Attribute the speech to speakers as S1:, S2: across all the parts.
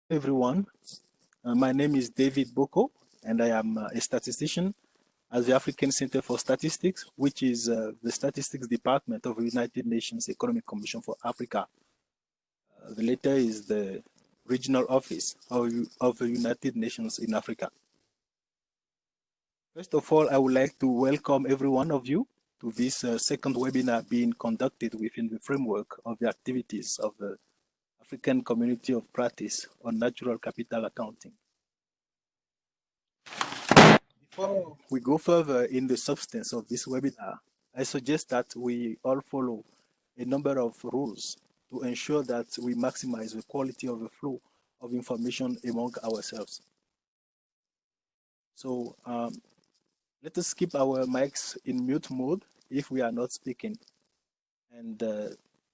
S1: Everyone. My name is David Boko, and I am a statistician at the African Center for Statistics, which is the statistics department of the United Nations Economic Commission for Africa. The latter is the regional office of the United Nations in Africa. First of all, I would like to welcome every one of you to this second webinar being conducted within the framework of the activities of the African Community of Practice on Natural Capital Accounting. Before we go further in the substance of this webinar, I suggest that we all follow a number of rules to ensure that we maximize the quality of the flow of information among ourselves. So let us keep our mics in mute mode if we are not speaking. And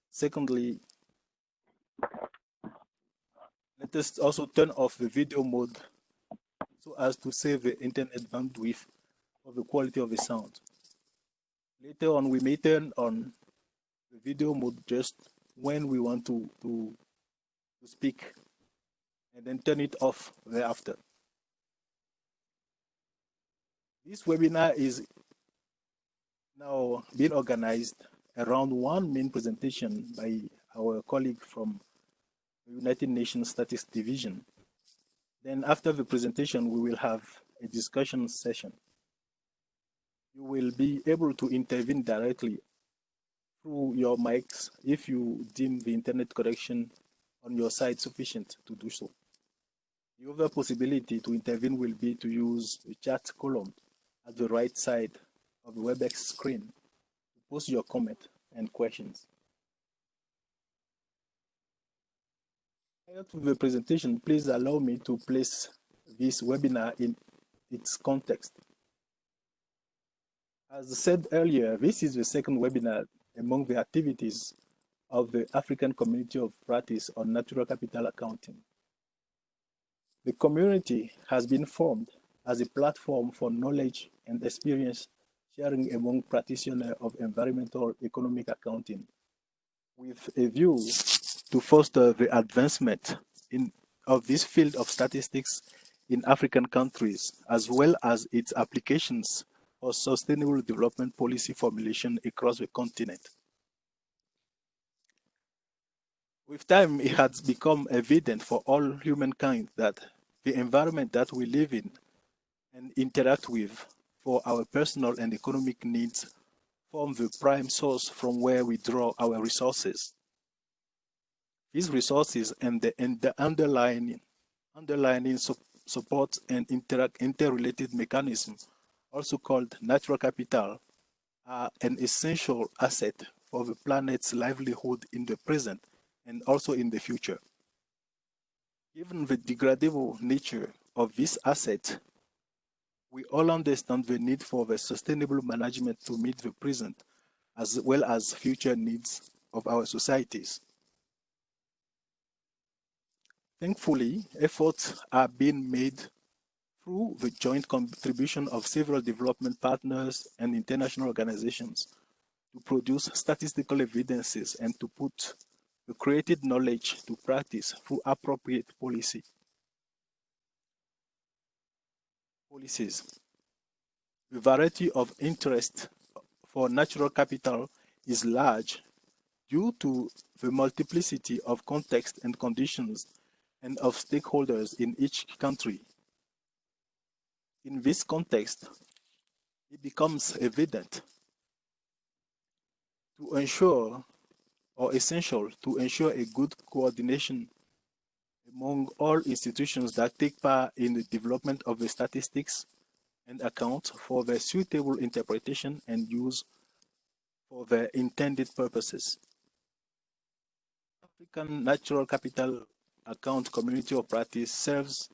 S1: secondly, let us also turn off the video mode so as to save the internet bandwidth of the quality of the sound. Later on, we may turn on the video mode just when we want to speak, and then turn it off thereafter. This webinar is now being organized around one main presentation by our colleague from the United Nations Statistics Division. Then after the presentation, we will have a discussion session. You will be able to intervene directly through your mics if you deem the internet connection on your side sufficient to do so. The other possibility to intervene will be to use the chat column at the right side of the WebEx screen to post your comment and questions. Prior to the presentation, please allow me to place this webinar in its context. As said earlier, this is the second webinar among the activities of the African Community of Practice on Natural Capital Accounting. The community has been formed as a platform for knowledge and experience sharing among practitioners of environmental economic accounting, with a view to foster the advancement of this field of statistics in African countries, as well as its applications for sustainable development policy formulation across the continent. With time, it has become evident for all humankind that the environment that we live in and interact with for our personal and economic needs form the prime source from where we draw our resources. These resources and the underlying support and interrelated mechanisms, also called natural capital, are an essential asset for the planet's livelihood in the present and also in the future. Given the degradable nature of this asset, we all understand the need for the sustainable management to meet the present as well as future needs of our societies. Thankfully, efforts are being made through the joint contribution of several development partners and international organizations to produce statistical evidences and to put the created knowledge to practice through appropriate policies. The variety of interest for natural capital is large due to the multiplicity of contexts and conditions and of stakeholders in each country. In this context, it becomes evident to ensure or essential to ensure a good coordination among all institutions that take part in the development of the statistics and account for their suitable interpretation and use for their intended purposes. African Natural Capital Account Community of Practice serves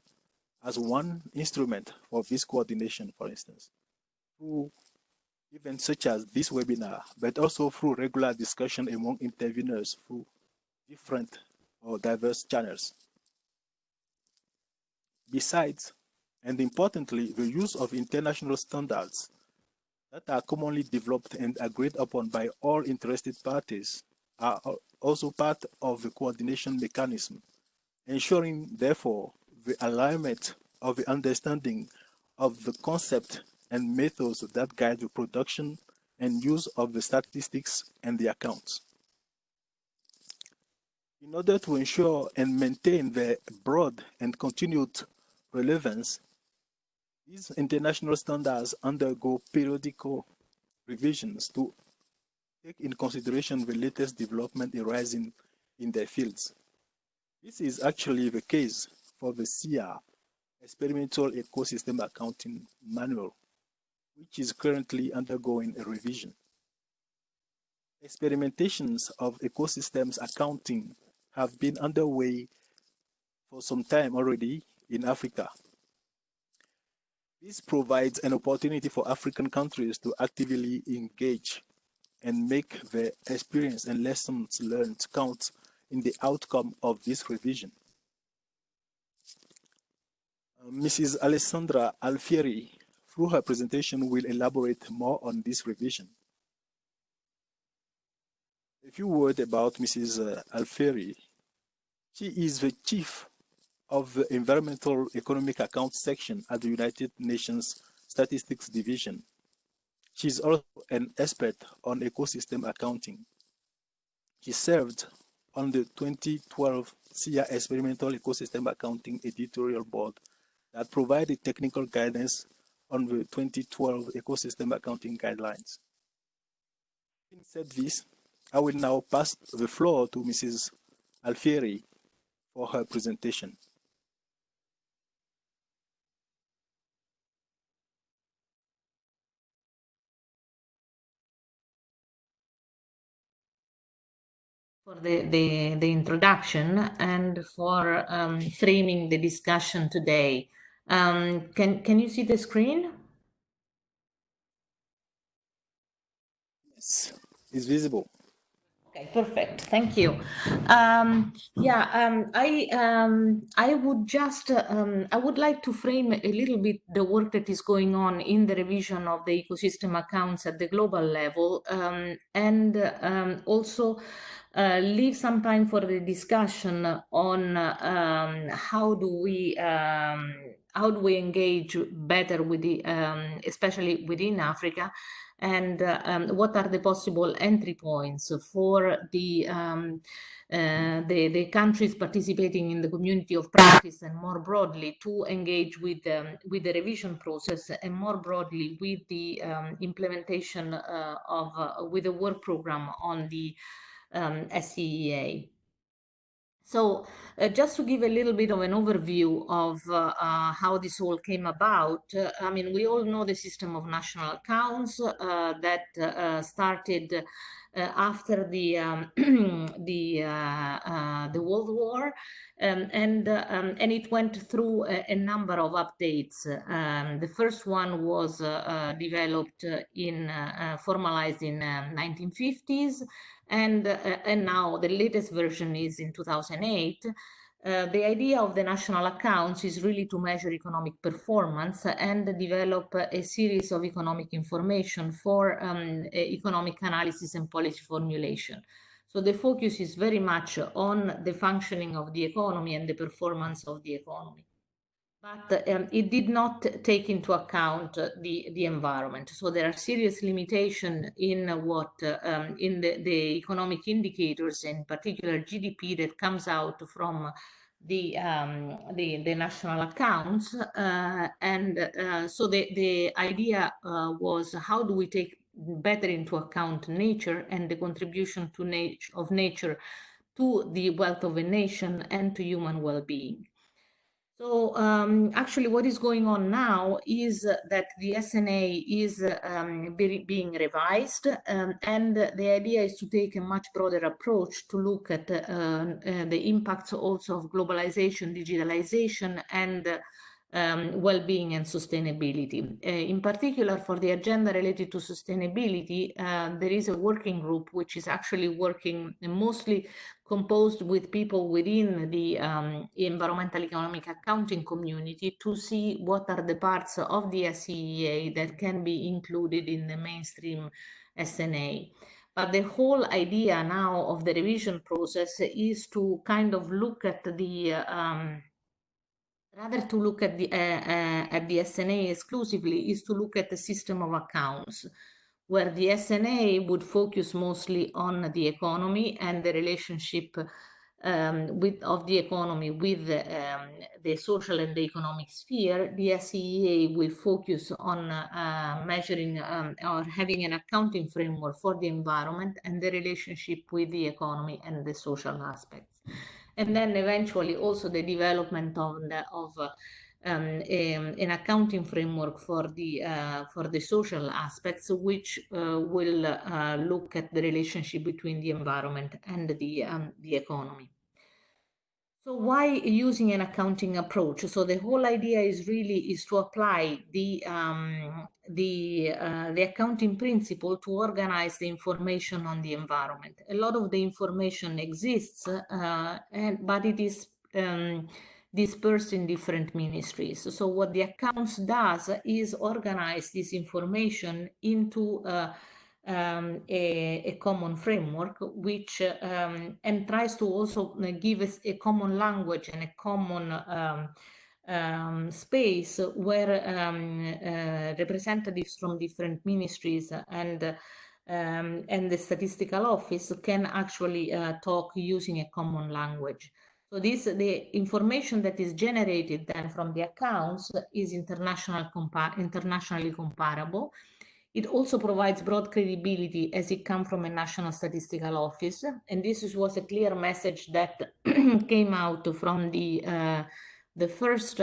S1: as one instrument for this coordination, for instance, through events such as this webinar, but also through regular discussion among interveners through different or diverse channels. Besides, and importantly, the use of international standards that are commonly developed and agreed upon by all interested parties are also part of the coordination mechanism ensuring, therefore, the alignment of the understanding of the concept and methods that guide the production and use of the statistics and the accounts. In order to ensure and maintain their broad and continued relevance, these international standards undergo periodical revisions to take in consideration the latest development arising in their fields. This is actually the case for the SEEA Experimental Ecosystem Accounting Manual, which is currently undergoing a revision. Experimentations of ecosystems accounting have been underway for some time already in Africa. This provides an opportunity for African countries to actively engage and make their experience and lessons learned count in the outcome of this revision. Mrs. Alessandra Alfieri, through her presentation, will elaborate more on this revision. A few words about Mrs. Alfieri. She is the chief of the Environmental Economic Accounts section at the United Nations Statistics Division. She is also an expert on ecosystem accounting. She served on the 2012 SEEA Experimental Ecosystem Accounting Editorial Board that provided technical guidance on the 2012 Ecosystem Accounting Guidelines. Having said this, I will now pass the floor to Mrs. Alfieri for her presentation.
S2: For the introduction and for framing the discussion today. Can you see the screen?
S1: Yes, it's visible.
S2: Okay, perfect. Thank you. I would just I would like to frame a little bit the work that is going on in the revision of the ecosystem accounts at the global level, and also leave some time for the discussion on how do we engage better with the especially within Africa, and what are the possible entry points for the countries participating in the community of practice, and more broadly to engage with the revision process, and more broadly with the implementation with the work program on the SEEA. So just to give a little bit of an overview of how this all came about, I mean, we all know the system of national accounts that started after the the World War, and it went through a number of updates. The first one was developed formalized in 1950s. And now the latest version is in 2008. The idea of the national accounts is really to measure economic performance and develop a series of economic information for economic analysis and policy formulation. So the focus is very much on the functioning of the economy and the performance of the economy. But it did not take into account the environment. So there are serious limitations in what in the economic indicators, in particular GDP, that comes out from the national accounts, so the idea was, how do we take better into account nature and the contribution to nature to the wealth of a nation and to human well-being. So actually what is going on now is that the SNA is being revised, and the idea is to take a much broader approach to look at the impacts also of globalization, digitalization, and well-being and sustainability. In particular, for the agenda related to sustainability, there is a working group which is actually working mostly composed with people within the environmental economic accounting community, to see what are the parts of the SEEA that can be included in the mainstream SNA. But the whole idea now of the revision process is to kind of look at the rather to look at the SNA exclusively, is to look at the system of accounts, where the SNA would focus mostly on the economy and the relationship of the economy with the social and the economic sphere. The SEEA will focus on measuring or having an accounting framework for the environment and the relationship with the economy and the social aspects. And then eventually also the development of an accounting framework for the social aspects, which will look at the relationship between the environment and the economy. So why using an accounting approach? So the whole idea is to apply the accounting principle to organize the information on the environment. A lot of the information exists, but it is dispersed in different ministries. So what the accounts does is organize this information into a common framework, which and tries to also give us a common language and a common space where representatives from different ministries and the statistical office can actually talk using a common language. So the information that is generated then from the accounts is internationally comparable. It also provides broad credibility as it comes from a national statistical office. And this was a clear message that came out from the first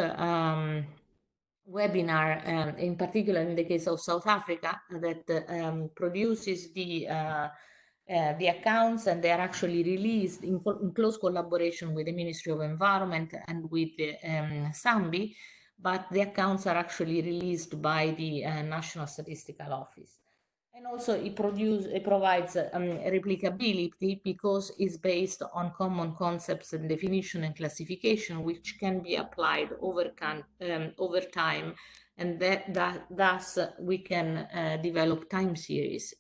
S2: webinar, in particular in the case of South Africa, that produces the accounts, and they are actually released in close collaboration with the Ministry of Environment and with the SAMBI, but the accounts are actually released by the National Statistical Office. And also it provides replicability because it's based on common concepts and definition and classification, which can be applied over time, and thus we can develop time series.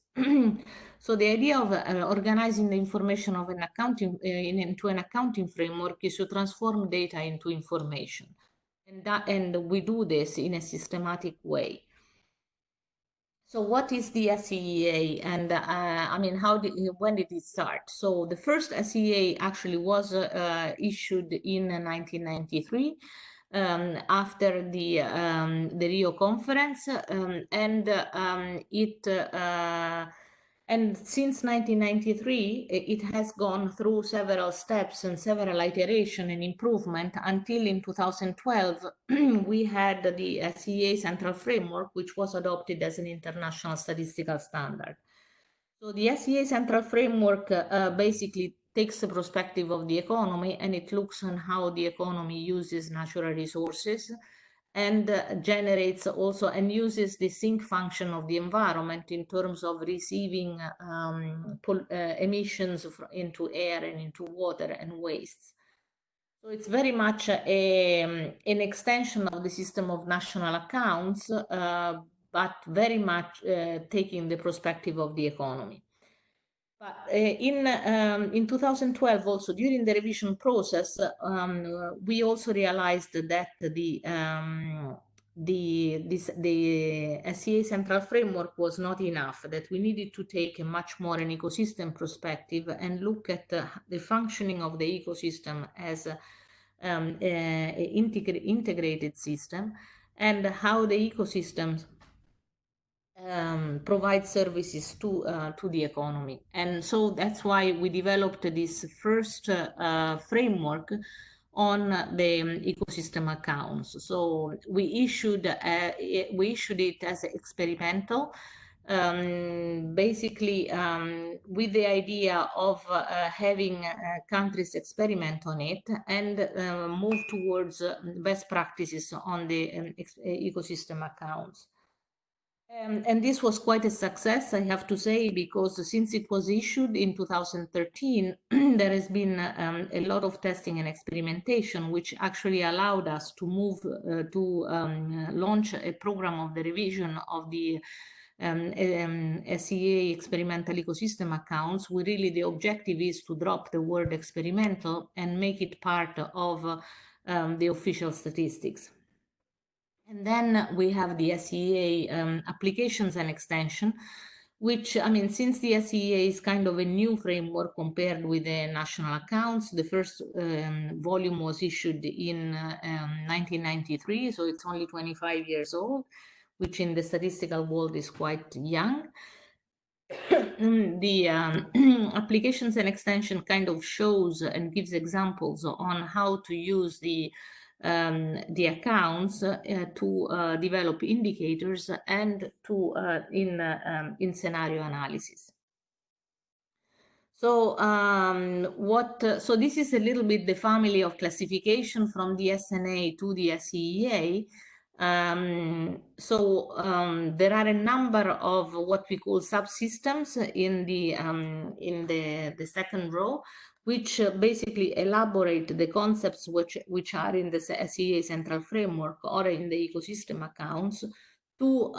S2: So the idea of organizing the information of an accounting into an accounting framework is to transform data into information, and we do this in a systematic way. So what is the SEEA, and I mean, when did it start? So the first SEEA actually was issued in 1993 after the Rio conference, and since 1993, it has gone through several steps and several iterations and improvement until in 2012, we had the SEEA Central Framework, which was adopted as an international statistical standard. So the SEEA Central Framework basically takes the perspective of the economy, and it looks on how the economy uses natural resources, and generates also and uses the sink function of the environment in terms of receiving emissions into air and into water and wastes. So it's very much an extension of the system of national accounts, but very much taking the perspective of the economy. But in 2012, also during the revision process, we also realized that the SEEA Central Framework was not enough, that we needed to take a much more an ecosystem perspective and look at the functioning of the ecosystem as an integrated system, and how the ecosystems provide services to the economy. And so that's why we developed this first framework on the ecosystem accounts. So we issued it as experimental, basically with the idea of having countries experiment on it and move towards best practices on the ecosystem accounts. And this was quite a success, I have to say, because since it was issued in 2013, there has been a lot of testing and experimentation, which actually allowed us to move to launch a program of the revision of the SEEA experimental ecosystem accounts, the objective is to drop the word experimental and make it part of the official statistics. And then we have the SEEA applications and extension, which, I mean, since the SEEA is kind of a new framework compared with the national accounts, the first volume was issued in 1993, so it's only 25 years old, which in the statistical world is quite young. The applications and extension kind of shows and gives examples on how to use the accounts to develop indicators and to in scenario analysis. So so this is a little bit the family of classification from the SNA to the SEEA. There are a number of what we call subsystems in the second row, which basically elaborate the concepts which are in the SEEA central framework or in the ecosystem accounts to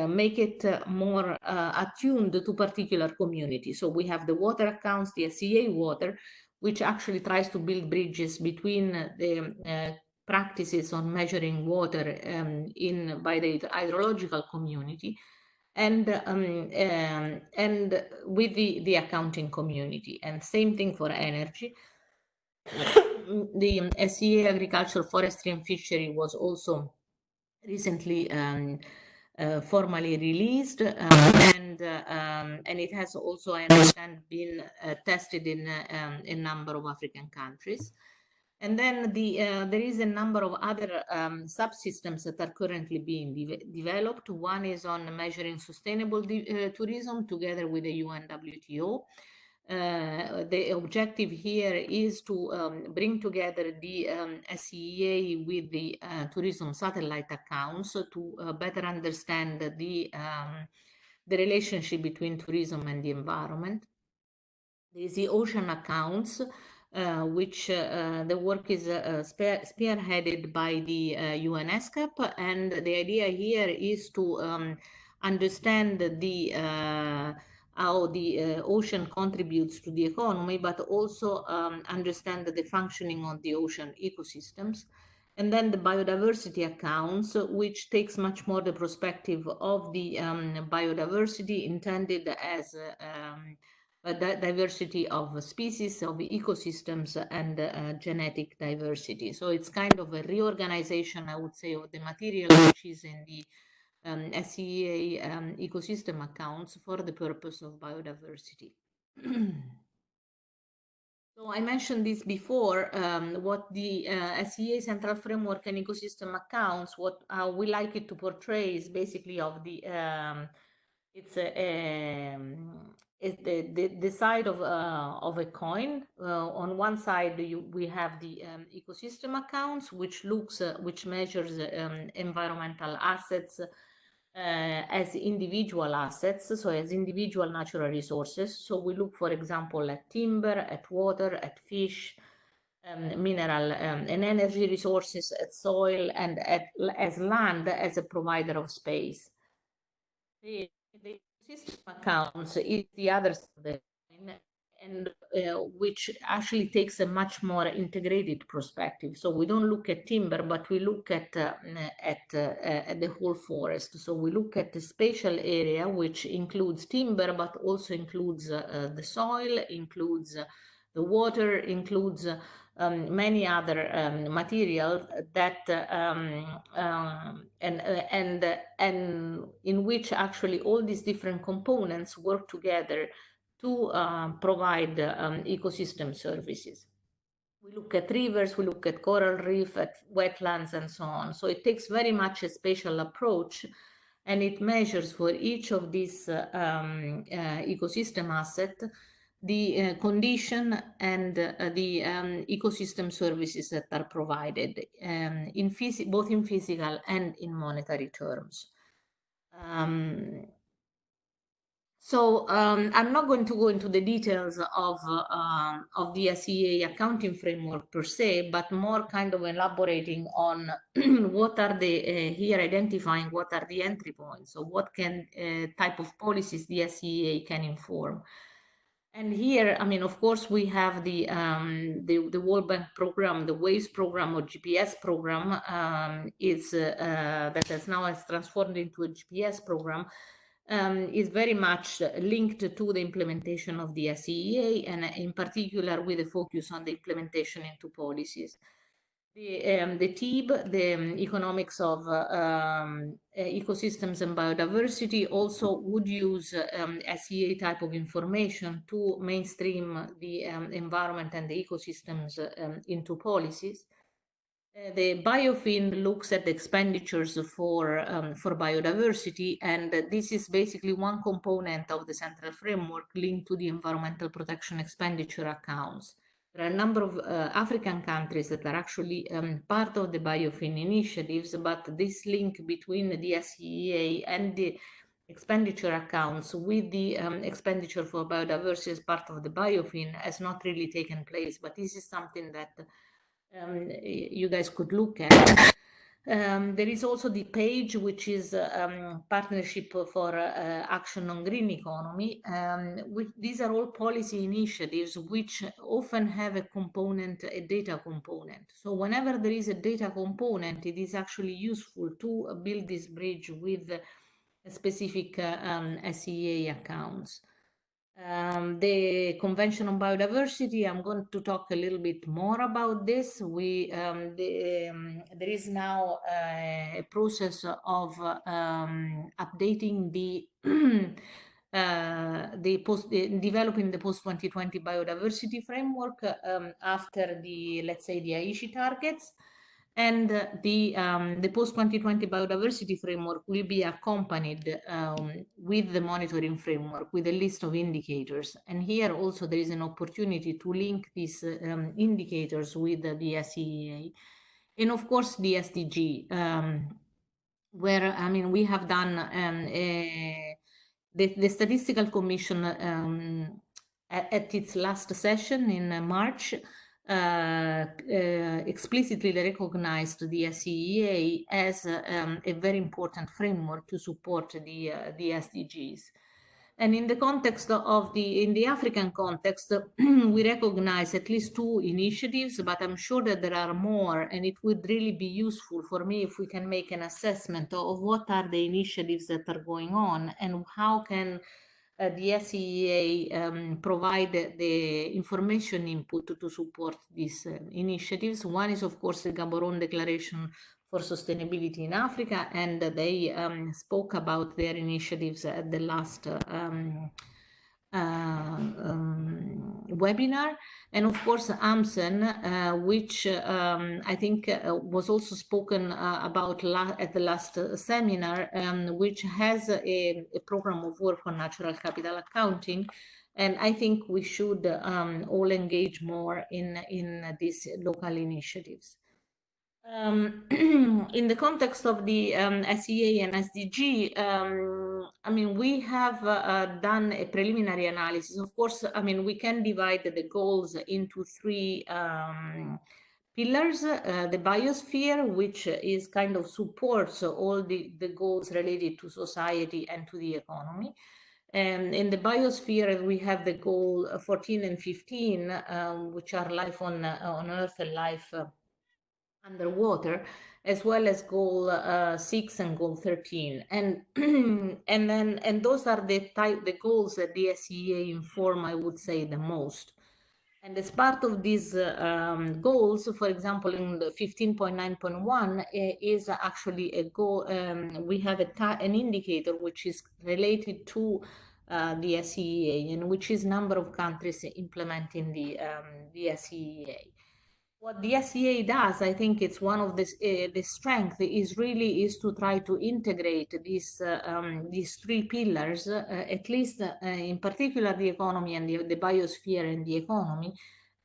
S2: make it more attuned to particular communities. So we have the water accounts, the SEEA water, which actually tries to build bridges between the practices on measuring water by the hydrological community and with the accounting community. And same thing for energy. The SEEA agriculture, forestry and fishery was also recently formally released, and it has also, I understand, been tested in a number of African countries. And then there is a number of other subsystems that are currently being developed. One is on measuring sustainable tourism together with the UNWTO. The objective here is to bring together the SEEA with the tourism satellite accounts to better understand the relationship between tourism and the environment. There is the ocean accounts, which the work is spearheaded by the UNESCAP, and the idea here is to understand how the ocean contributes to the economy, but also understand the functioning of the ocean ecosystems. And then the biodiversity accounts, which takes much more the perspective of the biodiversity intended as diversity of species, of ecosystems, and genetic diversity. So it's kind of a reorganization, I would say, of the material which is in the SEEA ecosystem accounts for the purpose of biodiversity. So I mentioned this before, what the SEEA central framework and ecosystem accounts, what we like it to portray is basically of the it's the side of a coin. On one side, we have the ecosystem accounts, which measures environmental assets as individual assets, so as individual natural resources. So we look, for example, at timber, at water, at fish, mineral and energy resources, at soil, and as land as a provider of space. The system accounts is the other side of the coin, and which actually takes a much more integrated perspective. So we don't look at timber, but we look at the whole forest. So we look at the spatial area, which includes timber, but also includes the soil, includes the water, includes many other materials that and in which actually all these different components work together to provide ecosystem services. We look at rivers, we look at coral reef, at wetlands, and so on. So it takes very much a spatial approach, and it measures for each of these ecosystem assets the condition and the ecosystem services that are provided both in physical and in monetary terms. So I'm not going to go into the details of the SEA accounting framework per se, but more kind of elaborating on what are the here identifying what are the entry points. So what can type of policies the SEA can inform. And here, I mean, of course, we have the World Bank program, the WAVES program or GPS program is that has now has transformed into a GPS program. Is very much linked to the implementation of the SEA, and in particular with a focus on the implementation into policies. The TEEB, the economics of ecosystems and biodiversity, also would use SEA type of information to mainstream the environment and the ecosystems into policies. The biofin looks at the expenditures for biodiversity, and this is basically one component of the central framework linked to the environmental protection expenditure accounts. There are a number of African countries that are actually part of the biofin initiatives, but this link between the SEA and the expenditure accounts with the expenditure for biodiversity as part of the biofin has not really taken place. But this is something that you guys could look at. There is also the page, which is Partnership for Action on Green Economy. These are all policy initiatives which often have a component, a data component. So whenever there is a data component, it is actually useful to build this bridge with specific SEA accounts. The Convention on Biodiversity, I'm going to talk a little bit more about this. There is now a process of updating developing the post-2020 biodiversity framework after let's say, the Aichi targets. And the post-2020 biodiversity framework will be accompanied with the monitoring framework with a list of indicators. And here also there is an opportunity to link these indicators with the SEA. And of course the SDG, where, I mean, we have done the Statistical Commission at its last session in March explicitly recognized the SEA as a very important framework to support the SDGs. And in the context of in the African context, we recognize at least two initiatives, but I'm sure that there are more, and it would really be useful for me if we can make an assessment of what are the initiatives that are going on and how can the SEA provide the information input to support these initiatives. One is, of course, the Gaborone Declaration for Sustainability in Africa, and they spoke about their initiatives at the last webinar. And of course AMSEN, which I think was also spoken about at the last seminar, which has a program of work on natural capital accounting. And I think we should all engage more in these local initiatives. In the context of the SEA and SDG, I mean, we have done a preliminary analysis. Of course, I mean, we can divide the goals into three pillars. The biosphere, which is kind of supports all the goals related to society and to the economy. And in the biosphere, we have the goal 14 and 15, which are life on Earth and life underwater, as well as goal 6 and goal 13. And and those are the goals that the SEA inform, I would say, the most. And as part of these goals, for example, in the 15.9.1 is actually a goal. We have an indicator which is related to the SEA, and which is number of countries implementing the SEA. What the SEA does, I think it's one of the strength is to try to integrate these three pillars, at least in particular the economy and the biosphere and the economy,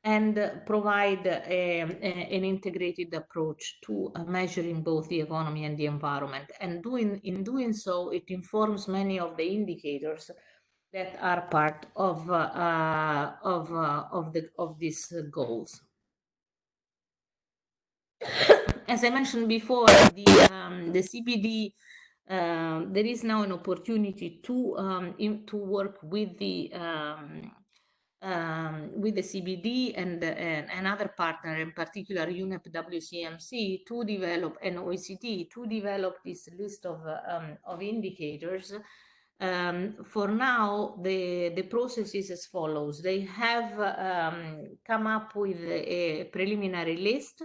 S2: and provide an integrated approach to measuring both the economy and the environment. And in doing so, it informs many of the indicators that are part of these goals. As I mentioned before, the CBD, there is now an opportunity to work with the CBD and another partner, in particular UNEP WCMC, to develop an OECD to develop this list of indicators. For now, the process is as follows. They have come up with a preliminary list,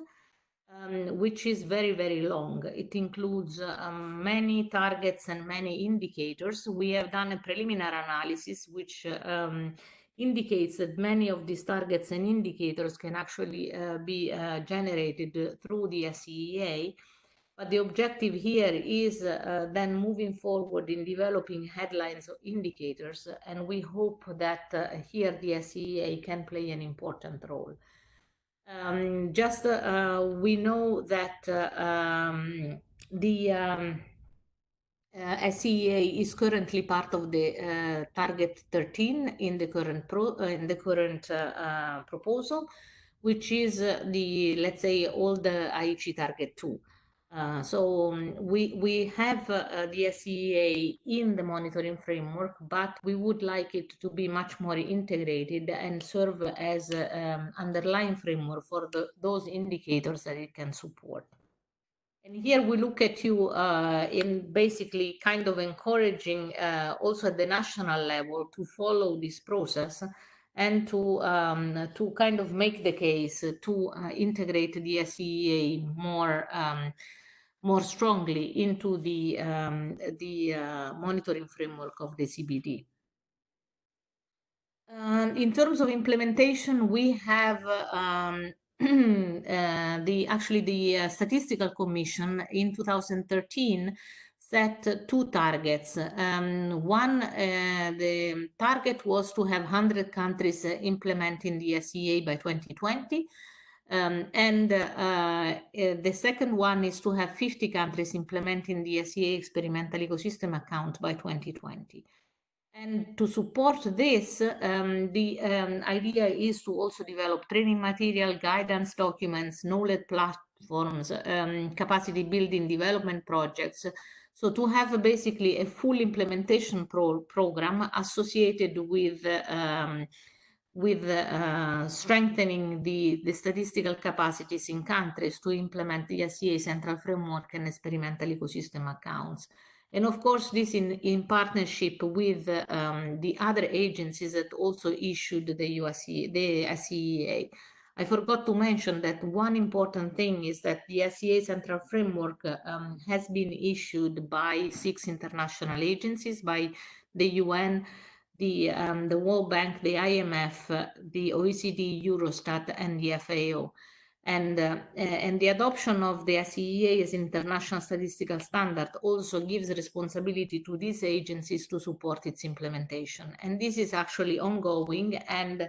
S2: which is very, very long. It includes many targets and many indicators. We have done a preliminary analysis, which indicates that many of these targets and indicators can actually be generated through the SEEA. But the objective here is then moving forward in developing headlines of indicators, and we hope that here the SEEA can play an important role. We know that the SEEA is currently part of the target 13 in the current proposal, which is let's say, all the Aichi target 2. We have the SEEA in the monitoring framework, but we would like it to be much more integrated and serve as underlying framework for those indicators that it can support. And here we look at you in basically kind of encouraging also at the national level to follow this process and to kind of make the case to integrate the SEEA more strongly into the monitoring framework of the CBD. In terms of implementation, we have the Statistical Commission in 2013 set 2 targets. One, the target was to have 100 countries implementing the SEA by 2020. The second one is to have 50 countries implementing the SEA experimental ecosystem account by 2020. And to support this, the idea is to also develop training material, guidance documents, knowledge platforms, capacity building development projects. So to have basically a full implementation program associated with strengthening the statistical capacities in countries to implement the SEA central framework and experimental ecosystem accounts. And of course, this in partnership with the other agencies that also issued the SEEA. I forgot to mention that one important thing is that the SEA central framework has been issued by 6 international agencies, by the UN, the World Bank, the IMF, the OECD, Eurostat, and the FAO. And the adoption of the SEEA as international statistical standard also gives responsibility to these agencies to support its implementation. And this is actually ongoing. And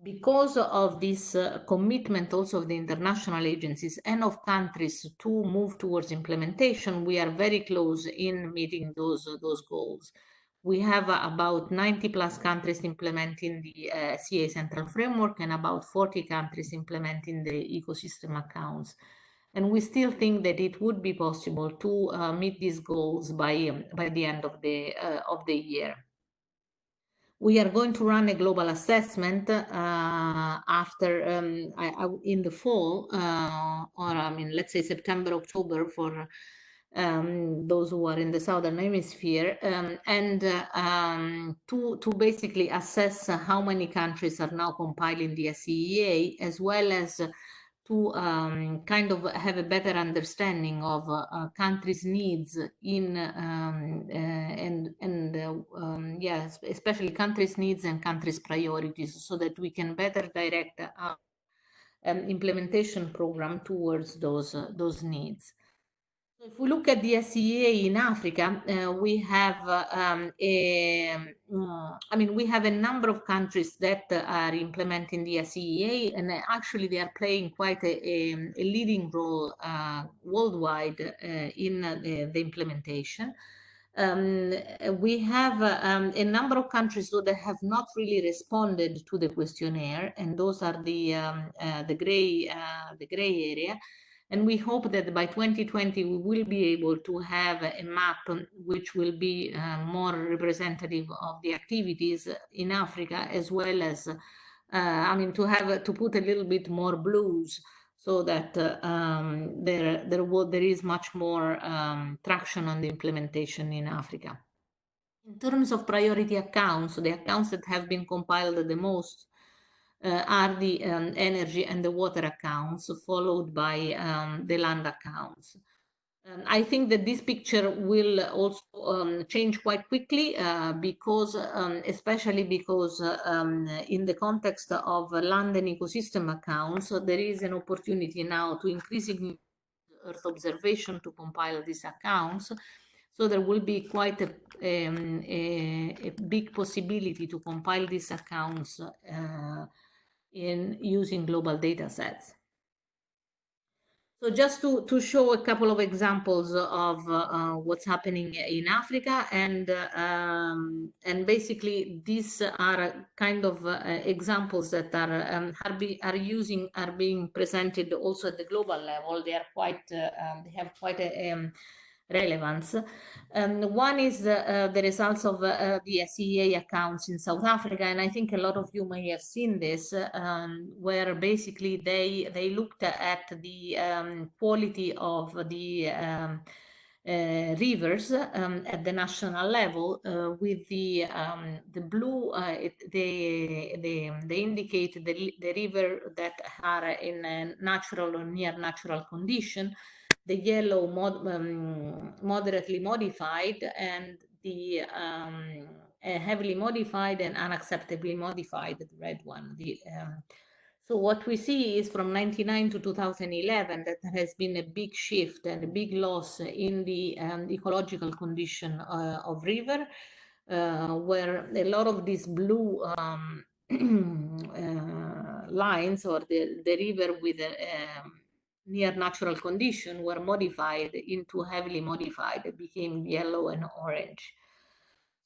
S2: because of this commitment also of the international agencies and of countries to move towards implementation, we are very close in meeting those goals. We have about 90 plus countries implementing the SEA central framework and about 40 countries implementing the ecosystem accounts. And we still think that it would be possible to meet these goals by the end of the year. We are going to run a global assessment after in the fall, let's say September, October for those who are in the southern hemisphere, to basically assess how many countries are now compiling the SEEA, as well as to kind of have a better understanding of countries' needs especially countries' needs and countries' priorities, so that we can better direct our implementation program towards those needs. So if we look at the SEEA in Africa, we have we have a number of countries that are implementing the SEEA, and actually they are playing quite a leading role worldwide in the implementation. We have a number of countries though that have not really responded to the questionnaire, and those are the gray area. And we hope that by 2020 we will be able to have a map which will be more representative of the activities in Africa, as well as, to put a little bit more blues, so that there is much more traction on the implementation in Africa. In terms of priority accounts, the accounts that have been compiled the most are the energy and the water accounts, followed by the land accounts. I think that this picture will also change quite quickly because, especially because in the context of land and ecosystem accounts, there is an opportunity now to increasingly Earth observation to compile these accounts. So there will be quite a big possibility to compile these accounts in using global data sets. So just to show a couple of examples of what's happening in Africa, and basically these are kind of examples that are being presented also at the global level. They are quite they have quite a relevance. One is the results of the SEEA accounts in South Africa, and I think a lot of you may have seen this, where basically they looked at the quality of the rivers at the national level. With the blue, they indicate the river that are in a natural or near natural condition, the yellow moderately modified, and the heavily modified and unacceptably modified, the red one. So what we see is from 1999 to 2011 that there has been a big shift and a big loss in the ecological condition of river, where a lot of these blue lines, or the river with near natural condition, were modified into heavily modified. It became yellow and orange.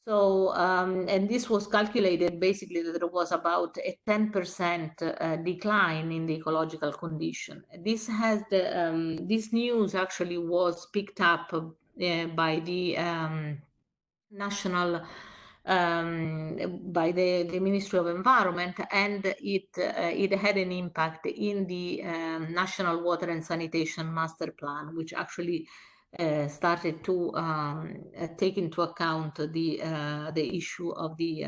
S2: So, and this was calculated basically that there was about a 10% decline in the ecological condition. This has this news actually was picked up by the national by the Ministry of Environment, and it had an impact in the National Water and Sanitation Master Plan, which actually started to take into account the issue of the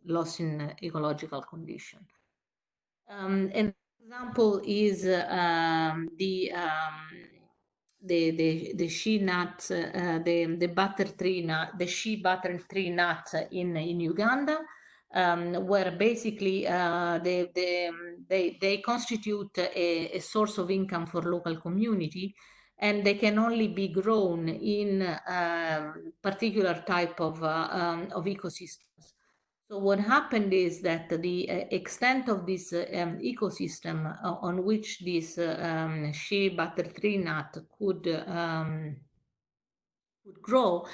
S2: loss in ecological condition. An example is the shea nuts, the butter tree nut, the shea butter tree nuts in Uganda, where basically they constitute a source of income for local community, and they can only be grown in particular type of ecosystems. So what happened is that the extent of this ecosystem on which this shea butter tree nut could grow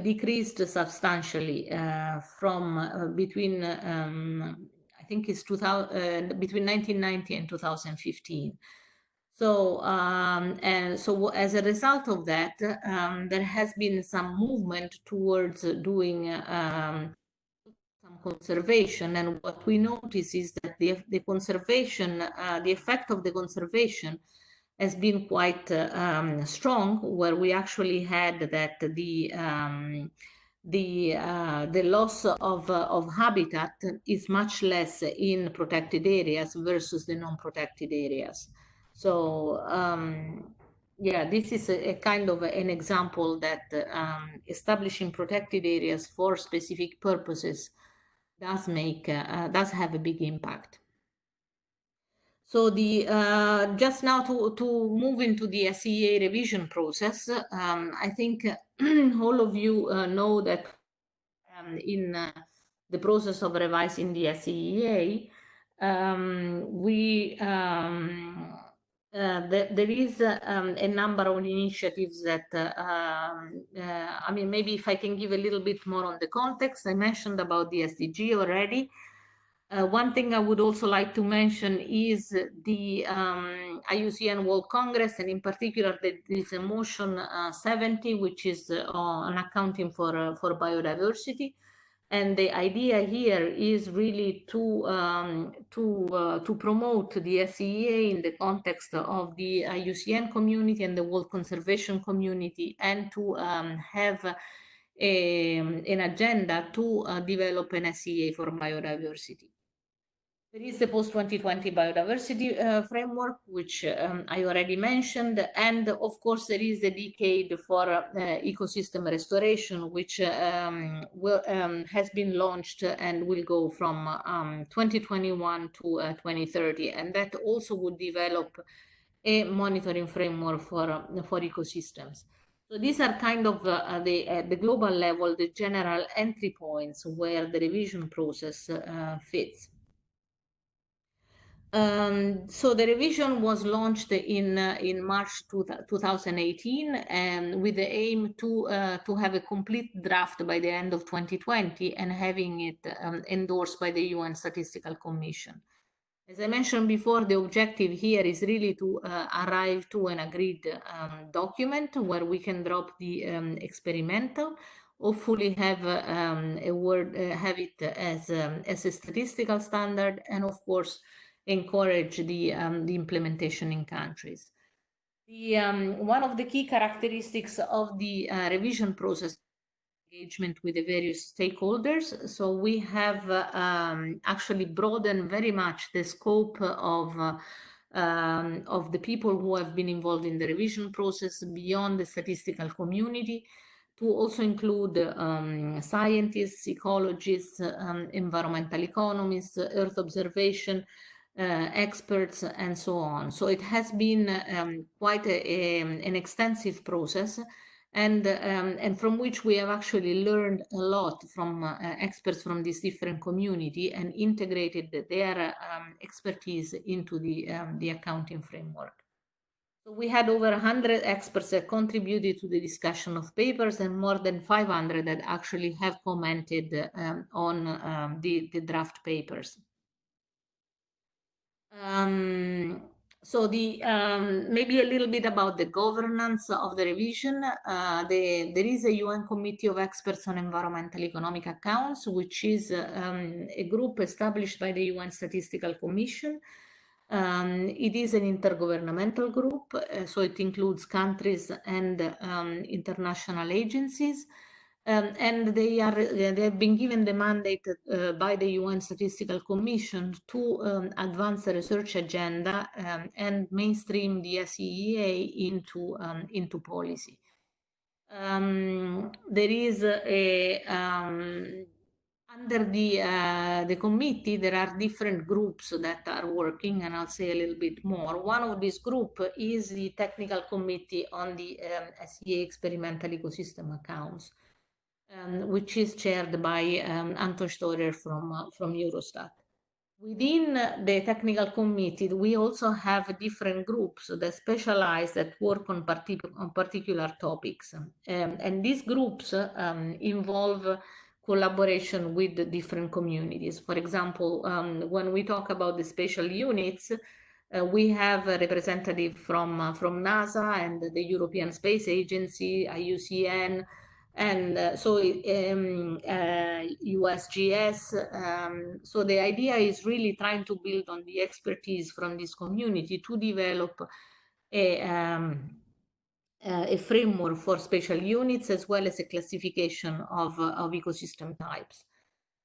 S2: decreased substantially from between I think it's between 1990 and 2015. So and so as a result of that, there has been some movement towards doing some conservation, and what we notice is that the conservation, the effect of the conservation has been quite strong, where we actually had that the loss of habitat is much less in protected areas versus the non-protected areas. So yeah, this is a kind of an example that establishing protected areas for specific purposes does have a big impact. So just now to move into the SEEA revision process, I think all of you know that in the process of revising the SEEA, we there is a number of initiatives that, I mean, maybe if I can give a little bit more on the context, I mentioned about the SDG already. One thing I would also like to mention is the IUCN World Congress, and in particular, there is a motion 70, which is on accounting for biodiversity. And the idea here is really to promote the SEEA in the context of the IUCN community and the world conservation community, and to have an agenda to develop an SEEA for biodiversity. There is the post-2020 biodiversity framework, which I already mentioned, and of course there is the decade for ecosystem restoration, which has been launched and will go from 2021 to 2030, and that also would develop a monitoring framework for ecosystems. So these are kind of at the global level, the general entry points where the revision process fits. So the revision was launched in March 2018, and with the aim to have a complete draft by the end of 2020 and having it endorsed by the UN Statistical Commission. As I mentioned before, the objective here is really to arrive to an agreed document where we can drop the experimental, hopefully have have it as a statistical standard, and of course encourage the implementation in countries. One of the key characteristics of the revision process engagement with the various stakeholders. So we have actually broadened very much the scope of the people who have been involved in the revision process beyond the statistical community, to also include scientists, ecologists, environmental economists, earth observation experts, and so on. So it has been quite an extensive process, and from which we have actually learned a lot from experts from this different community and integrated their expertise into the accounting framework. So we had over 100 experts that contributed to the discussion of papers, and more than 500 that actually have commented on the draft papers. So maybe a little bit about the governance of the revision. There is a UN Committee of Experts on Environmental Economic Accounts, which is a group established by the UN Statistical Commission. It is an intergovernmental group, so it includes countries and international agencies. And they have been given the mandate by the UN Statistical Commission to advance the research agenda and mainstream the SEEA into policy. There is under the committee, there are different groups that are working, and I'll say a little bit more. One of these groups is the Technical Committee on the SEEA Experimental Ecosystem Accounts, which is chaired by Anton Storer from Eurostat. Within the technical committee, we also have different groups that specialize, that work on particular topics. And these groups involve collaboration with different communities. For example, when we talk about the spatial units, we have a representative from NASA and the European Space Agency, IUCN, and so USGS. So the idea is really trying to build on the expertise from this community to develop a framework for spatial units, as well as a classification of ecosystem types.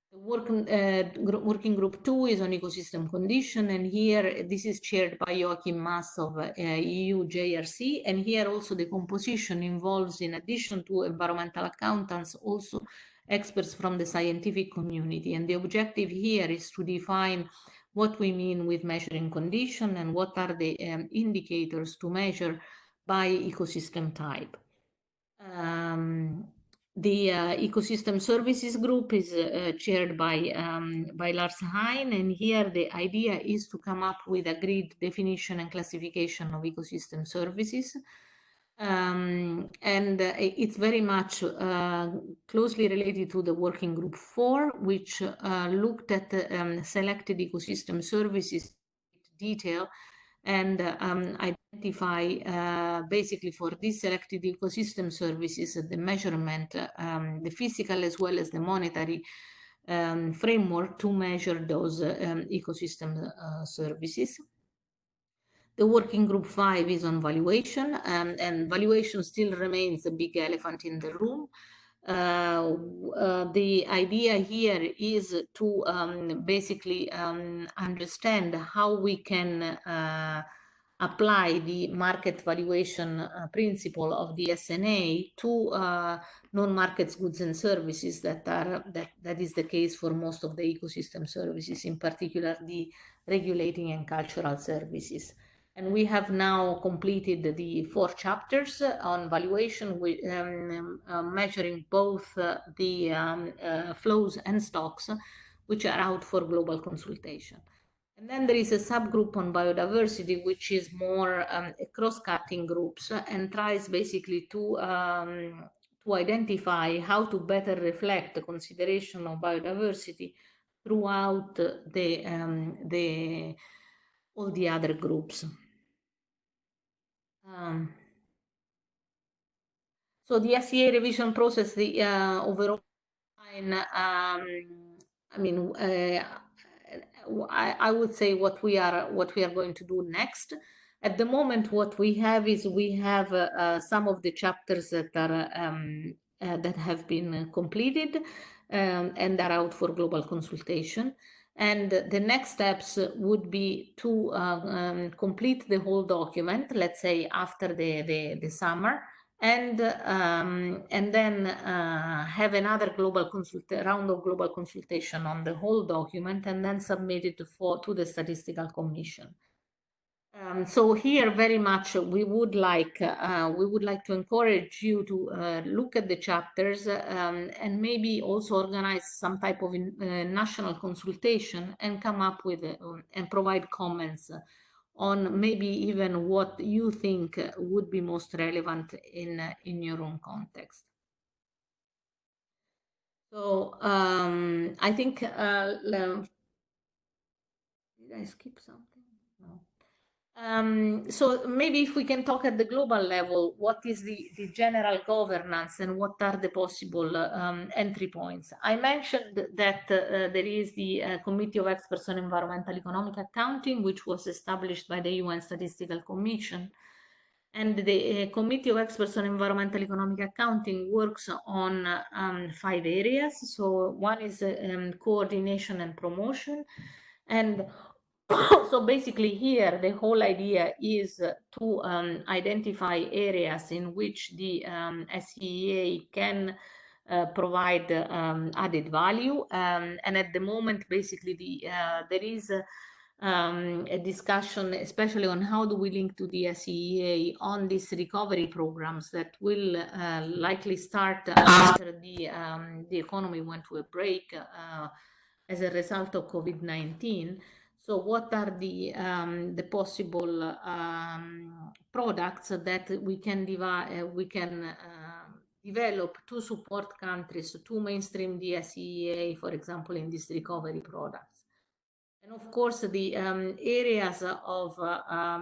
S2: Working group 2 is on ecosystem condition, and here this is chaired by Joachim Mass of EU JRC, and here also the composition involves, in addition to environmental accountants, also experts from the scientific community, and the objective here is to define what we mean with measuring condition and what are the indicators to measure by ecosystem type. The ecosystem services group is chaired by Lars Hein, and here the idea is to come up with agreed definition and classification of ecosystem services. And it's very much closely related to the working group 4, which looked at selected ecosystem services in detail and identify basically for these selected ecosystem services the measurement, the physical as well as the monetary framework to measure those ecosystem services. The working group 5 is on valuation, and valuation still remains a big elephant in the room. The idea here is to basically understand how we can apply the market valuation principle of the SNA to non-market goods and services that is the case for most of the ecosystem services, in particular the regulating and cultural services. And we have now completed the 4 chapters on valuation, measuring both the flows and stocks, which are out for global consultation. And then there is a subgroup on biodiversity, which is more cross-cutting groups and tries basically to identify how to better reflect the consideration of biodiversity throughout all the other groups. So the SEEA revision process, the overall line, I mean, I would say what we are going to do next. At the moment, what we have is some of the chapters that are that have been completed and are out for global consultation. And the next steps would be to complete the whole document, let's say after the summer, and then have another round of global consultation on the whole document, and then submit it to the Statistical Commission. So here, very much, we would like to encourage you to look at the chapters and maybe also organize some type of national consultation and come up with and provide comments on maybe even what you think would be most relevant in your own context. So I think did I skip something? No. So maybe if we can talk at the global level, what is the general governance and what are the possible entry points? I mentioned that there is the Committee of Experts on Environmental Economic Accounting, which was established by the UN Statistical Commission. And the Committee of Experts on Environmental Economic Accounting works on 5 areas. So one is coordination and promotion. And so basically here, the whole idea is to identify areas in which the SEEA can provide added value. And at the moment, basically, there is a discussion, especially on how do we link to the SEEA on these recovery programs that will likely start after the economy went to a break as a result of COVID-19. So what are the possible products that we can develop to support countries to mainstream the SEEA, for example, in these recovery products? And of course, the areas of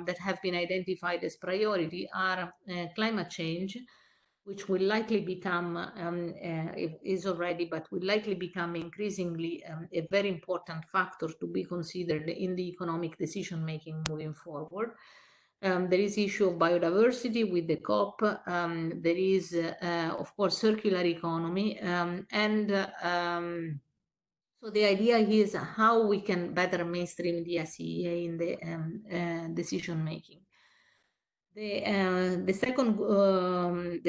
S2: that have been identified as priority are climate change, which will likely become, is already, but will likely become increasingly a very important factor to be considered in the economic decision-making moving forward. There is the issue of biodiversity with the COP. There is, of course, circular economy. So the idea is how we can better mainstream the SEEA in the decision-making. The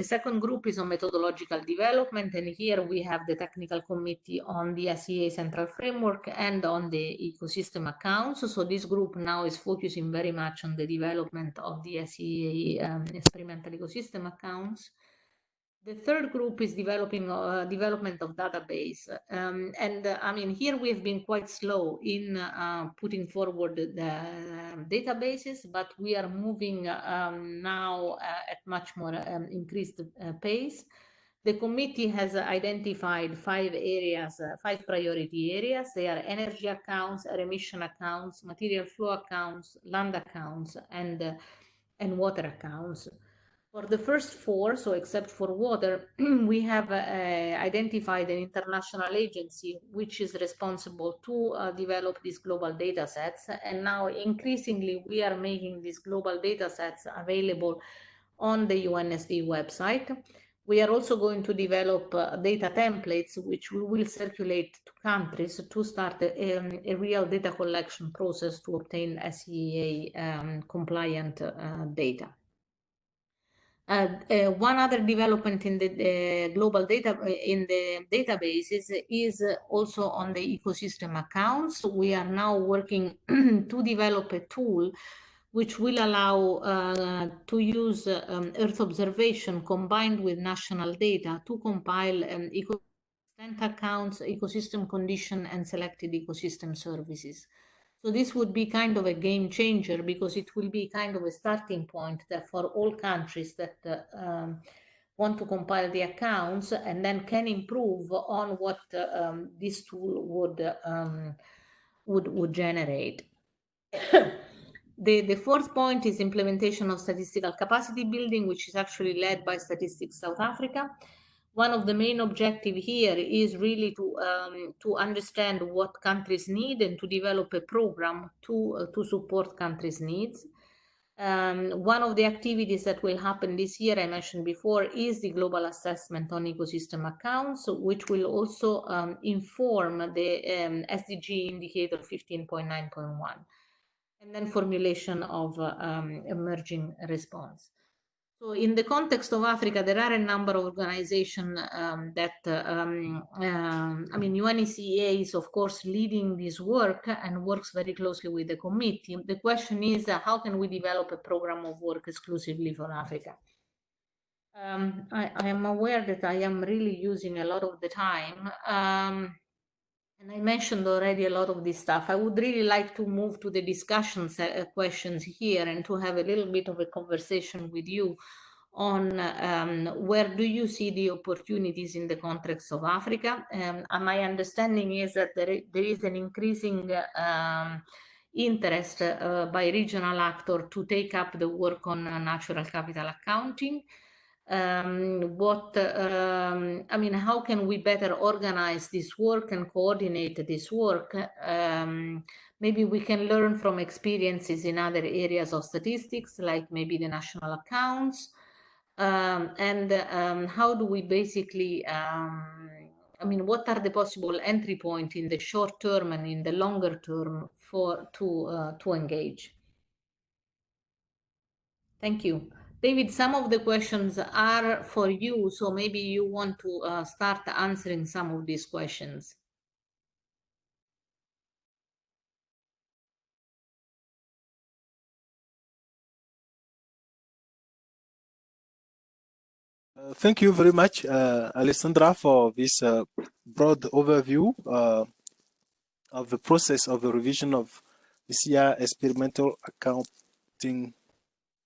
S2: second group is on methodological development, and here we have the technical committee on the SEEA central framework and on the ecosystem accounts. So this group now is focusing very much on the development of the SEEA experimental ecosystem accounts. The third group is development of database. I mean, here we have been quite slow in putting forward the databases, but we are moving now at much more increased pace. The committee has identified 5 areas, 5 priority areas. They are energy accounts, emission accounts, material flow accounts, land accounts, and water accounts. For the first 4, so except for water, we have identified an international agency which is responsible to develop these global data sets. And now increasingly, we are making these global data sets available on the UNSD website. We are also going to develop data templates, which we will circulate to countries to start a real data collection process to obtain SEEA compliant data. One other development in the global data in the databases is also on the ecosystem accounts. We are now working to develop a tool which will allow to use Earth observation combined with national data to compile extent accounts, ecosystem condition, and selected ecosystem services. So this would be kind of a game changer, because it will be kind of a starting point that for all countries that want to compile the accounts, and then can improve on what this tool would generate. The fourth point is implementation of statistical capacity building, which is actually led by Statistics South Africa. One of the main objectives here is really to understand what countries need and to develop a program to support countries' needs. One of the activities that will happen this year, I mentioned before, is the global assessment on ecosystem accounts, which will also inform the SDG indicator 15.9.1, and then formulation of emerging response. So in the context of Africa, there are a number of organizations that, I mean, UNCA is, of course, leading this work and works very closely with the committee. The question is, how can we develop a program of work exclusively for Africa? I am aware that I am really using a lot of the time. And I mentioned already a lot of this stuff. I would really like to move to the discussion questions here and to have a little bit of a conversation with you on where do you see the opportunities in the context of Africa. And my understanding is that there is an increasing interest by regional actors to take up the work on natural capital accounting. I mean, how can we better organize this work and coordinate this work? Maybe we can learn from experiences in other areas of statistics, like maybe the national accounts. How do we basically, I mean, what are the possible entry points in the short term and in the longer term to engage? Thank you. David, some of the questions are for you, so maybe you want to start answering some of these questions.
S1: Thank you very much, Alessandra, for this broad overview of the process of the revision of the SEEA experimental accounting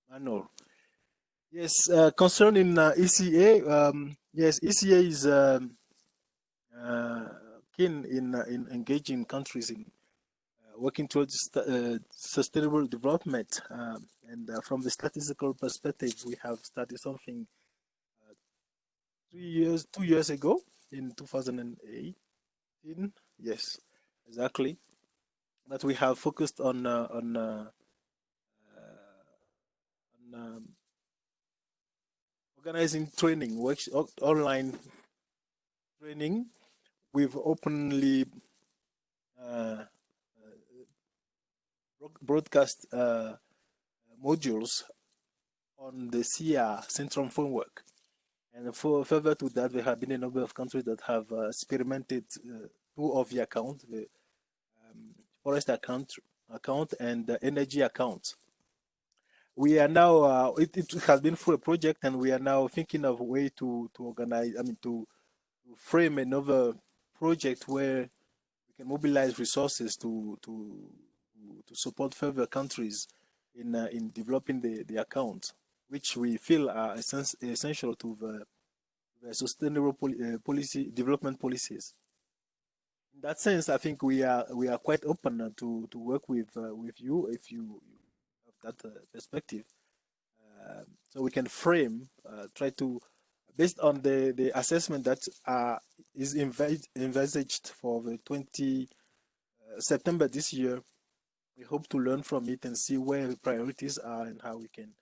S1: manual. Yes, concerning ECA, yes, ECA is keen in engaging countries in working towards sustainable development. From the statistical perspective, we have started something 2 years ago in 2018. Yes, exactly. That we have focused on organizing training, online training. We've openly broadcast modules on the SEEA Central Framework. And further to that, there have been a number of countries that have experimented two of the accounts, the forest account and the energy account. we are now, it has been through a project, and we are now thinking of a way to organize, to frame another project where we can mobilize resources to support further countries in developing the account, which we feel are essential to the sustainable development policies. In that sense, I think we are quite open to work with you if you have that perspective, so we can frame, try to, based on the assessment that is envisaged for the 20 September this year. We hope to learn from it and see where the priorities are and how we can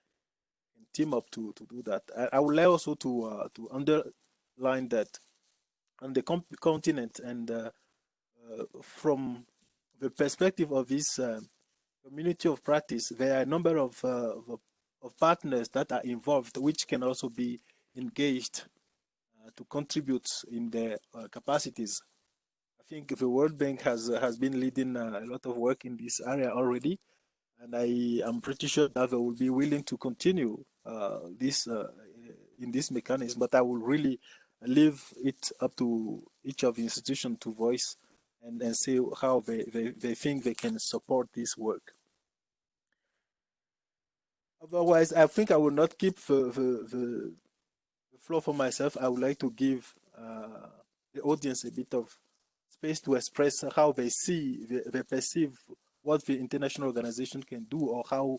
S1: team up to do that. I would like also to underline that on the continent, and from the perspective of this community of practice, there are a number of partners that are involved, which can also be engaged to contribute in their capacities. I think the World Bank has been leading a lot of work in this area already, and I am pretty sure that they will be willing to continue this in this mechanism. But I will really leave it up to each of the institutions to voice and see how they think they can support this work. Otherwise, I think I will not keep the floor for myself. I would like to give the audience a bit of space to express how they see, they perceive what the international organization can do, or how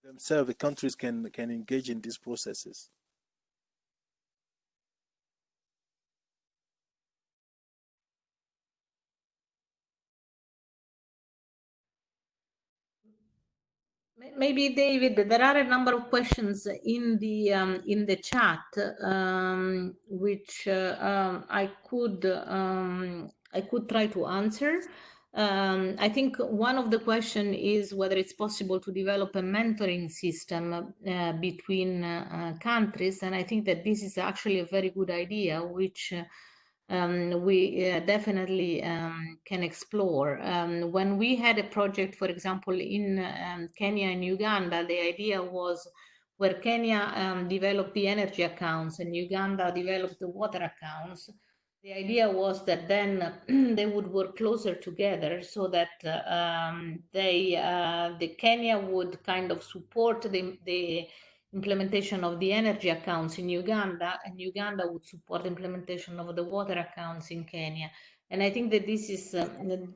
S1: themselves, the countries, can engage in these processes.
S2: Maybe, David, there are a number of questions in the chat, which I could try to answer. I think one of the question is whether it's possible to develop a mentoring system between countries, and I think that this is actually a very good idea, which we definitely can explore. When we had a project, for example, in Kenya and Uganda, the idea was where Kenya developed the energy accounts and Uganda developed the water accounts. The idea was that then they would work closer together, so that the Kenya would kind of support the implementation of the energy accounts in Uganda, and Uganda would support the implementation of the water accounts in Kenya. And I think that this is,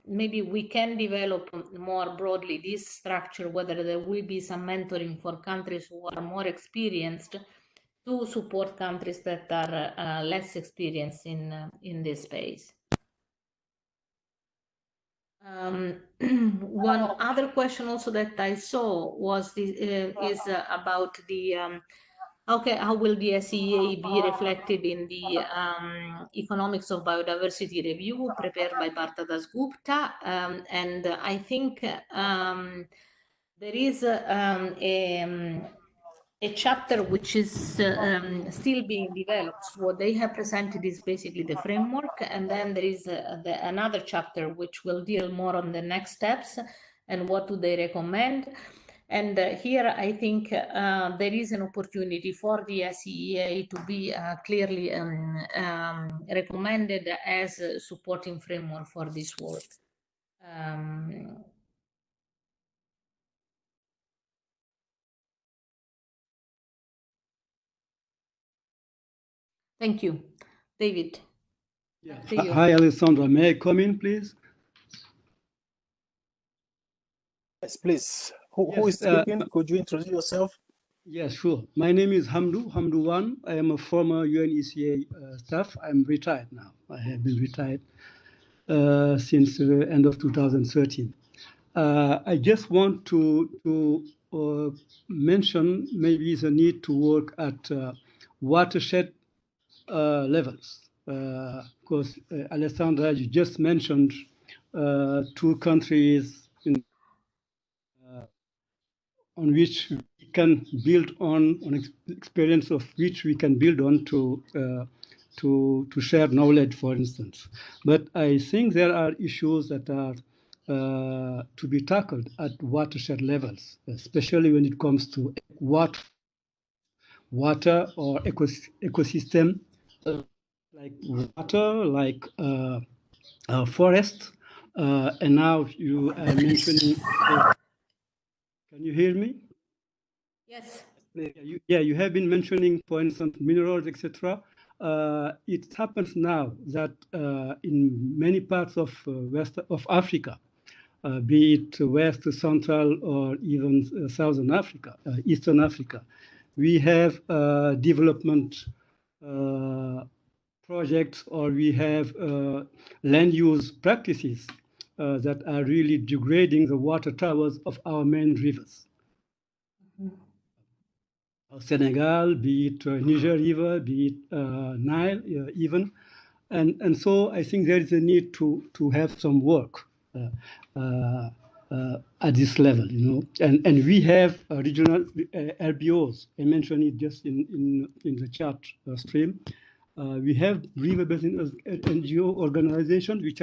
S2: maybe we can develop more broadly this structure, whether there will be some mentoring for countries who are more experienced to support countries that are less experienced in this space. One other question also that I saw was about the how will the SEEA be reflected in the economics of biodiversity review prepared by Partha Dasgupta? And I think there is a chapter which is still being developed. So what they have presented is basically the framework, and then there is another chapter which will deal more on the next steps and what do they recommend. And here I think there is an opportunity for the SEEA to be clearly recommended as a supporting framework for this work. Thank you. David.
S3: Yeah. Hi, Alessandra. May I come in, please?
S1: Yes, please. Who is speaking? Could you introduce yourself?
S3: Yes, sure. My name is Hamdu Wan. I am a former UNECA staff. I'm retired now. I have been retired since the end of 2013. I just want to mention maybe the need to work at watershed levels. Because Alessandra, you just mentioned 2 countries on which we can build on experience of which we can build on to share knowledge, for instance. But I think there are issues that are to be tackled at watershed levels, especially when it comes to water or ecosystem, like water, like forest, and now you are mentioning. Can you hear me?
S2: Yes.
S3: You have been mentioning, for instance, minerals, etc. It happens now that in many parts of west of Africa, be it West, Central, or even Southern Africa, Eastern Africa, we have development projects, or we have land use practices that are really degrading the water towers of our main rivers. Senegal, be it Niger River, be it Nile even. And so I think there is a need to have some work at this level, and we have regional LBOs. I mentioned it just in the chat stream. We have river basin NGO organizations which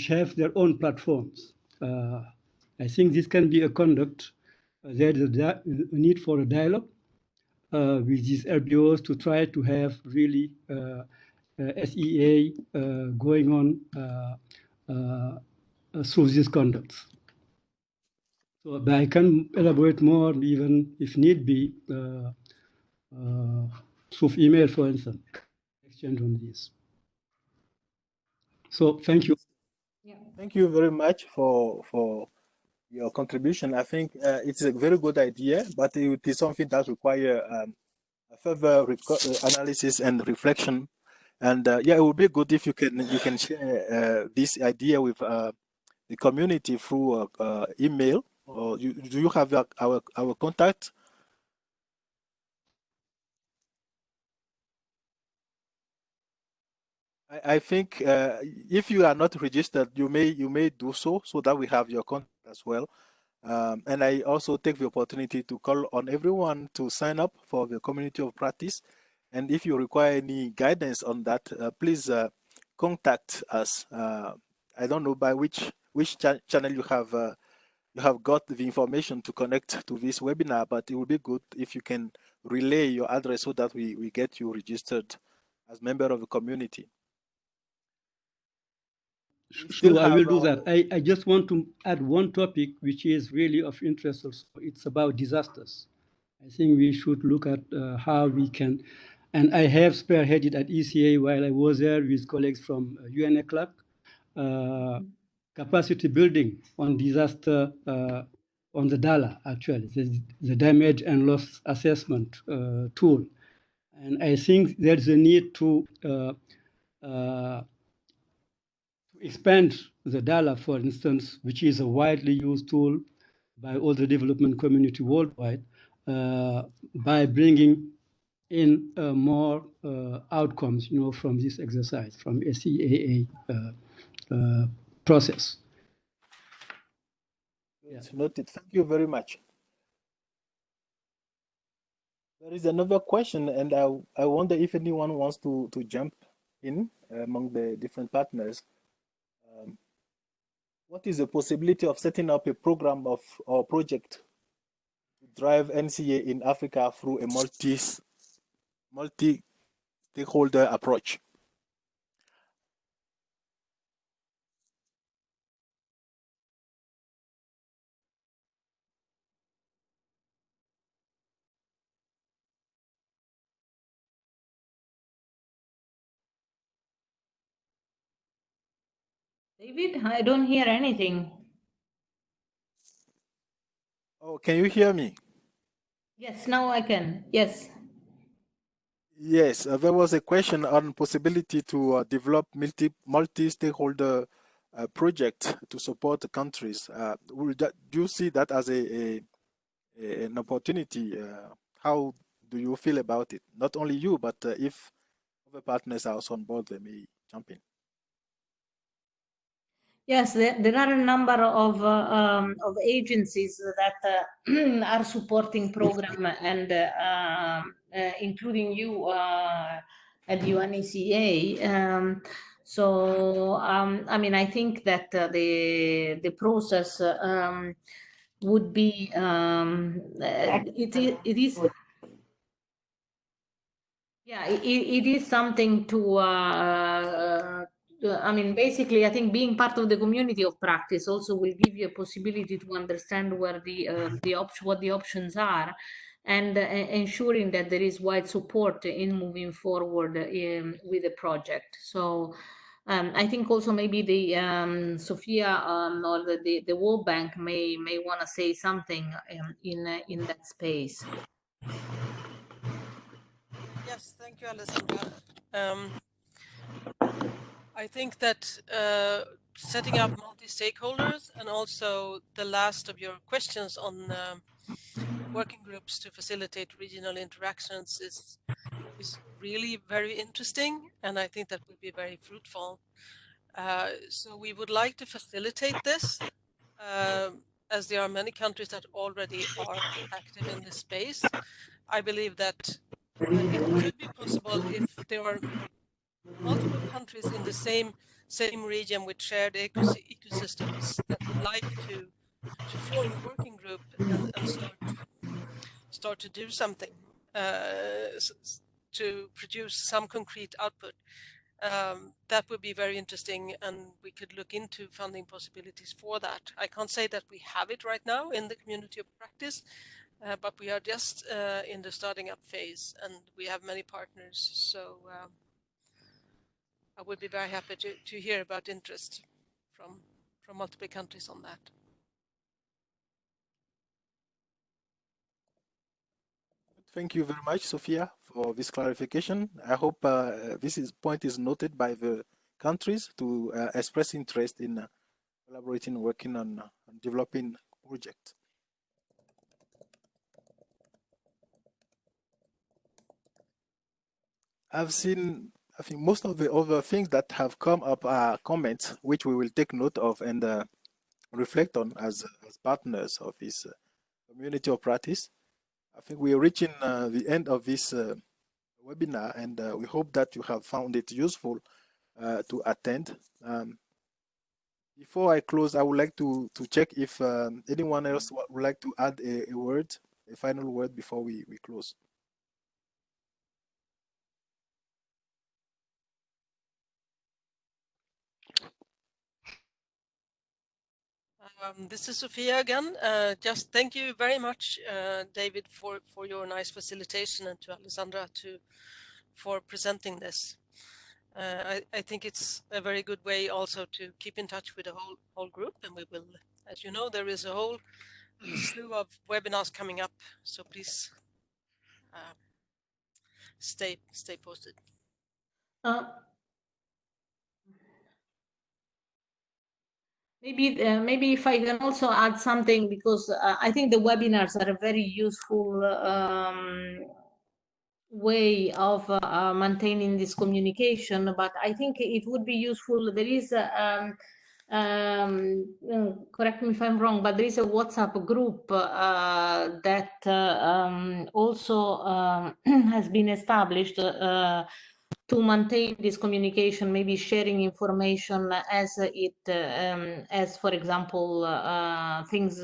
S3: have their own platforms. I think this can be a conduct. There is a need for a dialogue with these LBOs to try to have really SEA going on through these conducts. So but I can elaborate more, even if need be, through email, for instance, exchange on this. So thank you.
S1: Yeah. Thank you very much for your contribution. I think it's a very good idea, but it is something that requires a further analysis and reflection. And yeah, it would be good if you can share this idea with the community through email. Or do you have our contact? I think if you are not registered, you may do so that we have your contact as well. And I also take the opportunity to call on everyone to sign up for the community of practice. And if you require any guidance on that, please contact us. I don't know by which channel you have got the information to connect to this webinar, but it would be good if you can relay your address so that we get you registered as member of the community.
S3: Sure, I will do that. I just want to add one topic which is really of interest also. It's about disasters. I think we should look at how we can, and I have spearheaded at ECA while I was there with colleagues from UNECLAC, capacity building on disaster on the DALA, actually, the damage and loss assessment tool. And I think there's a need to expand the DALA, for instance, which is a widely used tool by all the development community worldwide, by bringing in more outcomes, from this exercise, from SEA EEA process.
S1: It's noted. Thank you very much. There is another question, and I wonder if anyone wants to jump in among the different partners. What is the possibility of setting up a program or project to drive NCA in Africa through a multi-stakeholder approach?
S2: David, I don't hear anything.
S1: Oh, can you hear me?
S2: Yes, now I can. Yes.
S1: Yes, there was a question on possibility to develop multi-stakeholder project to support the countries. Do you see that as an opportunity? How do you feel about it? Not only you, but if other partners are also on board, they may jump in.
S2: Yes, there are a number of agencies that are supporting program, and including you at UNECA. So I mean, I think that the process would be it is. Yeah, it is something to, I mean, basically, I think being part of the community of practice also will give you a possibility to understand where what the options are, and ensuring that there is wide support in moving forward with the project. So I think also maybe the Sophia or the World Bank may want to say something in that space.
S4: Yes, thank you, Alessandra. I think that setting up multi-stakeholders, and also the last of your questions on working groups to facilitate regional interactions is really very interesting, and I think that will be very fruitful. So we would like to facilitate this, as there are many countries that already are active in this space. I believe that it could be possible if there are multiple countries in the same region with shared ecosystems that would like to form a working group and start to do something, to produce some concrete output. That would be very interesting, and we could look into funding possibilities for that. I can't say that we have it right now in the community of practice, but we are just in the starting up phase, and we have many partners. So I would be very happy to hear about interest from multiple countries on that.
S1: Thank you very much, Sophia, for this clarification. I hope point is noted by the countries to express interest in collaborating, working on developing projects. I've seen, I think, most of the other things that have come up are comments, which we will take note of and reflect on as partners of this community of practice. I think we are reaching the end of this webinar, and we hope that you have found it useful to attend. Before I close, I would like to check if anyone else would like to add a word, a final word before we close.
S4: This is Sophia again. Just thank you very much, David, for your nice facilitation, and to Alessandra for presenting this. I think it's a very good way also to keep in touch with the whole group, and we will, as you know, there is a whole slew of webinars coming up, so please stay posted.
S2: Maybe if I can also add something, because I think the webinars are a very useful way of maintaining this communication, but I think it would be useful. There is correct me if I'm wrong, but there is a WhatsApp group that also has been established to maintain this communication, maybe sharing information as as for example things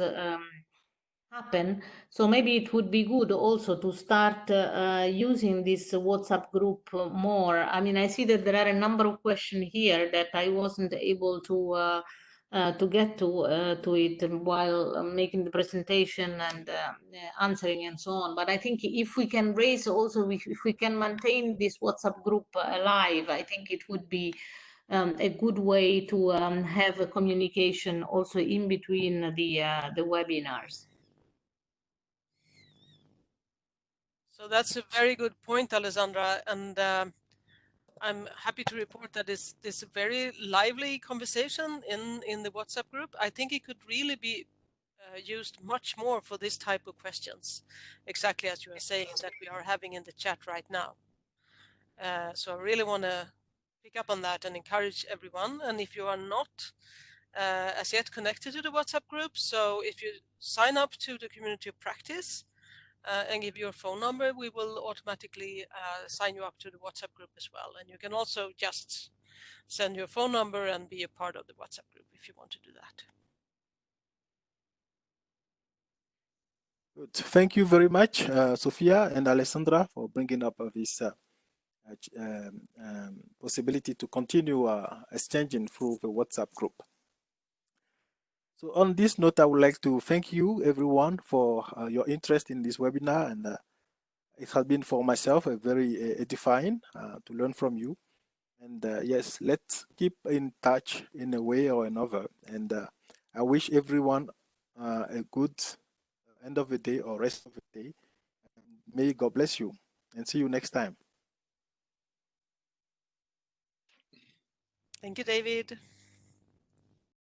S2: happen. So maybe it would be good also to start using this WhatsApp group more. I mean, I see that there are a number of questions here that I wasn't able to get to it while making the presentation and answering and so on. But I think if we can raise also, if we can maintain this WhatsApp group alive, I think it would be a good way to have a communication also in between the webinars.
S4: So that's a very good point, Alessandra, and I'm happy to report that this very lively conversation in the WhatsApp group. I think it could really be used much more for this type of questions, exactly as you are saying that we are having in the chat right now. So I really want to pick up on that and encourage everyone. And if you are not as yet connected to the WhatsApp group, so if you sign up to the community of practice and give your phone number, we will automatically sign you up to the WhatsApp group as well. And you can also just send your phone number and be a part of the WhatsApp group if you want to do that.
S1: Good. Thank you very much, Sophia and Alessandra, for bringing up this possibility to continue exchanging through the WhatsApp group. So on this note, I would like to thank you everyone for your interest in this webinar, and it has been for myself a very edifying to learn from you. And yes, let's keep in touch in a way or another. And I wish everyone a good end of the day or rest of the day. May God bless you, and see you next time.
S4: Thank you, David.